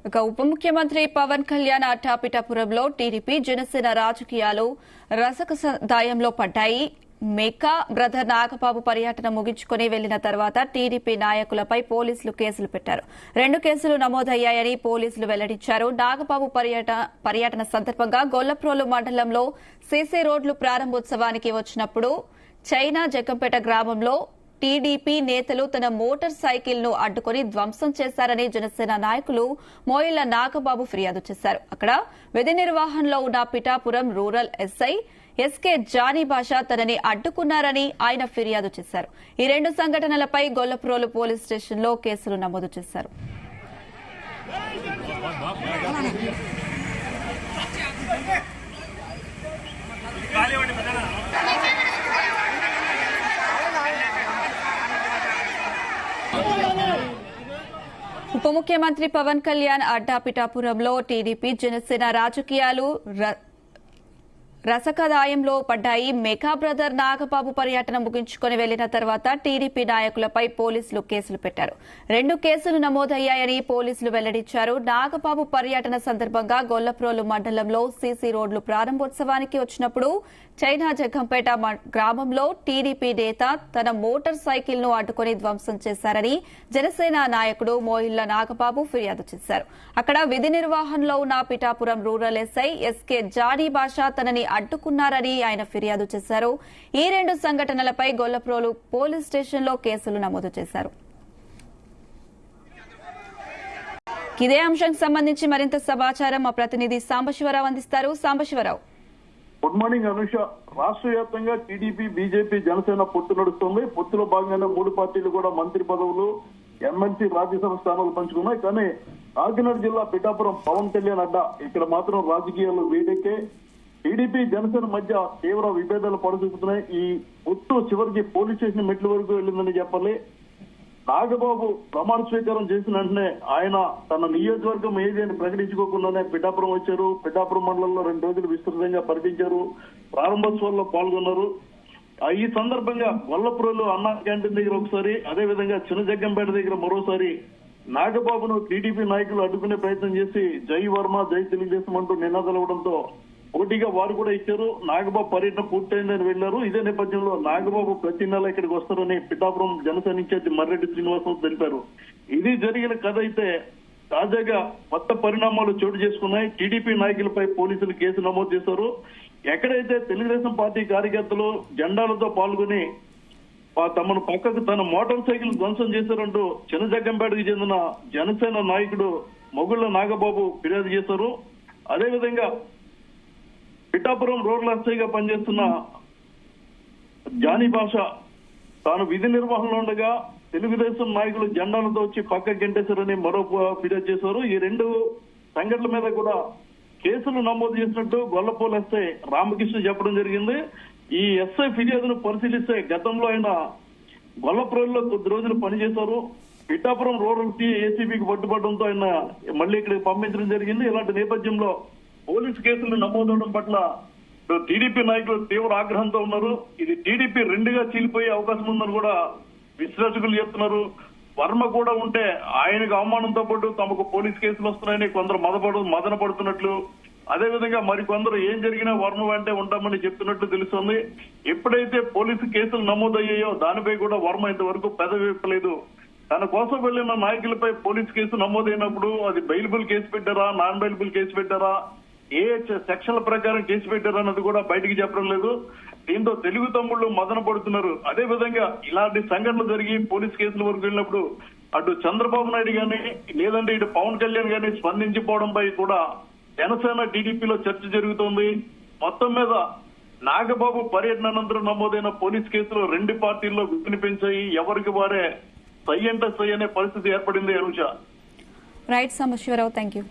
ఇక ఉప ముఖ్యమంత్రి పవన్ కళ్యాణ్ అట్టాపిఠాపురంలో టీడీపీ జనసేన రాజకీయాలు రసదాయంలో పడ్డాయి. మేకా బ్రదర్ నాగబాబు పర్యటన ముగించుకుని వెళ్లిన తర్వాత టీడీపీ నాయకులపై పోలీసులు కేసులు పెట్టారు. 2 కేసులు నమోదయ్యాయని పోలీసులు వెల్లడించారు. నాగబాబు పర్యటన సందర్భంగా గొల్లప్రోలు మండలంలో సీసీ రోడ్లు ప్రారంభోత్సవానికి వచ్చినప్పుడు చైనా జగ్గంపేట గ్రామంలో టీడీపీ నేతలు తన మోటార్ సైకిల్ ను అడ్డుకుని ధ్వంసం చేశారని జనసేన నాయకులు మోయిళ్ల నాగబాబు ఫిర్యాదు చేశారు. అక్కడ విధి నిర్వహణలో ఉన్న Pithapuram rural SI SK Jani Basha తనని అడ్డుకున్నారని ఆయన ఫిర్యాదు చేశారు. ఈ 2 సంఘటనలపై గొల్లప్రోలు పోలీస్ స్టేషన్లో కేసులు నమోదు చేశారు. ఉప ముఖ్యమంత్రి పవన్ కళ్యాణ్ అడ్డాపిఠాపురంలో టీడీపీ జనసేన రాజకీయాలు రసకదాయంలో పడ్డాయి. మెగా బ్రదర్ నాగబాబు పర్యటన ముగించుకుని వెళ్లిన తర్వాత టీడీపీ నాయకులపై పోలీసులు కేసులు పెట్టారు. 2 కేసులు నమోదయ్యాయని పోలీసులు వెల్లడించారు. నాగబాబు పర్యటన సందర్భంగా గొల్లప్రోలు మండలంలో సీసీ రోడ్లు ప్రారంభోత్సవానికి వచ్చినప్పుడు చైనా జగ్గంపేట గ్రామంలో టీడీపీ నేత తన మోటార్ సైకిల్ ను అడ్డుకుని ధ్వంసం చేశారని జనసేన నాయకుడు మోయిళ్ల నాగబాబు ఫిర్యాదు చేశారు. అక్కడ విధి నిర్వహణలో ఉన్న Pithapuram rural SI SK Jani Basha తనని అడ్డుకున్నారని ఆయన ఫిర్యాదు చేశారు. ఈ 2 సంఘటనలపై గొల్లప్రోలు పోలీస్ స్టేషన్లో కేసులు నమోదు చేశారు. ఇదే అంశానికి సంబంధించి మరింత సమాచారం మా ప్రతినిధి సాంబశివరావు అందిస్తారు. Sambasivarao, good morning Anusha. రాష్ట్ర వ్యాప్తంగా టీడీపీ, బీజేపీ, జనసేన పొత్తు నడుస్తుంది. పొత్తులో భాగంగానే 3 పార్టీలు కూడా మంత్రి పదవులు, ఎమ్మెల్సీ, రాజ్యసభ స్థానాలు పంచుకున్నాయి. కానీ కాకినాడ జిల్లా పిఠాపురం పవన్ కళ్యాణ్ అడ్డా ఇక్కడ మాత్రం రాజకీయాలు వేడెక్కే. టీడీపీ, జనసేన మధ్య తీవ్ర విభేదాలు పడుతున్నాయి. ఈ పొత్తు చివరికి పోలీస్ స్టేషన్ మెట్ల వరకు వెళ్ళిందని చెప్పాలి. నాగబాబు ప్రమాణ స్వీకారం చేసిన వెంటనే ఆయన తన నియోజకవర్గం ఏది అని ప్రకటించుకోకుండానే పిఠాపురం వచ్చారు. పిఠాపురం మండలంలో 2 రోజులు విస్తృతంగా పర్యటించారు. ప్రారంభోత్సవాల్లో పాల్గొన్నారు. ఈ సందర్భంగా గొల్లప్రోలు అన్నా క్యాంటీన్ దగ్గర ఒకసారి, అదేవిధంగా చిన్న జగ్గంపేట దగ్గర మరోసారి నాగబాబును టీడీపీ నాయకులు అడ్డుకునే ప్రయత్నం చేసి జై వర్మ, జై తెలుగుదేశం అంటూ నినాదాలు ఇవ్వడంతో పోటీగా వారు కూడా ఇచ్చారు. నాగబాబు పర్యటన పూర్తయిందని వెళ్లారు. ఇదే నేపథ్యంలో నాగబాబు ప్రతి నెల ఇక్కడికి వస్తారని పిఠాపురం జనసేన ఇన్ఛార్జి మర్రెడ్డి శ్రీనివాసరావు తెలిపారు. ఇది జరిగిన కథ అయితే తాజాగా కొత్త పరిణామాలు చోటు చేసుకున్నాయి. టీడీపీ నాయకులపై పోలీసులు కేసు నమోదు చేశారు. ఎక్కడైతే తెలుగుదేశం పార్టీ కార్యకర్తలు జెండాలతో పాల్గొని తమను పక్కకు తన మోటార్ సైకిల్ ధ్వంసం చేశారంటూ చిన్నజగ్గంపేటకు చెందిన జనసేన నాయకుడు మొగుళ్ల నాగబాబు ఫిర్యాదు చేశారు. అదేవిధంగా పిఠాపురం రూరల్ ఎస్ఐగా పనిచేస్తున్న జానీ భాష తాను విధి నిర్వహణలో ఉండగా తెలుగుదేశం నాయకులు జెండాలతో వచ్చి పక్కకి గెంటేశారని మరో ఫిర్యాదు చేశారు. ఈ 2 సంఘటనల మీద కూడా కేసులు నమోదు చేసినట్టు గొల్లప్రోలు ఎస్ఐ రామకృష్ణ చెప్పడం జరిగింది. ఈ ఎస్ఐ ఫిర్యాదును పరిశీలిస్తే గతంలో ఆయన గొల్లప్రోలులో కొద్ది రోజులు పనిచేశారు. పిఠాపురం రూరల్ ఏసీబీకి పట్టుబడడంతో ఆయన మళ్ళీ ఇక్కడికి పంపించడం జరిగింది. ఇలాంటి నేపథ్యంలో పోలీసు కేసులు నమోదవడం పట్ల టీడీపీ నాయకులు తీవ్ర ఆగ్రహంతో ఉన్నారు. ఇది టీడీపీ 2గా చీలిపోయే అవకాశం ఉందని కూడా విశ్లేషకులు చెప్తున్నారు. వర్మ కూడా ఉంటే ఆయనకు అవమానంతో పాటు తమకు పోలీసు కేసులు వస్తున్నాయని కొందరు మదన పడుతున్నట్లు, అదేవిధంగా మరికొందరు ఏం జరిగినా వర్మ వెంటే ఉంటామని చెప్తున్నట్లు తెలుస్తోంది. ఎప్పుడైతే పోలీసు కేసులు నమోదయ్యాయో దానిపై కూడా వర్మ ఇంతవరకు పెదవి విప్పలేదు. తన కోసం వెళ్లిన నాయకులపై పోలీసు కేసు నమోదైనప్పుడు అది బెయిలబుల్ కేసు పెట్టారా, నాన్ బెయిలబుల్ కేసు పెట్టారా, ఏ సెక్షన్ల ప్రకారం కేసు పెట్టారన్నది కూడా బయటికి చెప్పడం లేదు. దీంతో తెలుగు తమ్ముళ్లు మదన పడుతున్నారు. అదే విధంగా ఇలాంటి సంఘటనలు జరిగి పోలీస్ కేసుల వరకు వెళ్ళినప్పుడు అటు చంద్రబాబు నాయుడు గాని లేదంటే ఇటు పవన్ కళ్యాణ్ గాని స్పందించిపోవడంపై కూడా జనసేన టీడీపీలో చర్చ జరుగుతోంది. మొత్తం మీద నాగబాబు పర్యటన అనంతరం నమోదైన పోలీస్ కేసులు 2 పార్టీల్లో వినిపించాయి. ఎవరికి వారే సై అంటే సై అనే పరిస్థితి ఏర్పడింది. Anusha. Right Sambasivarao, thank you.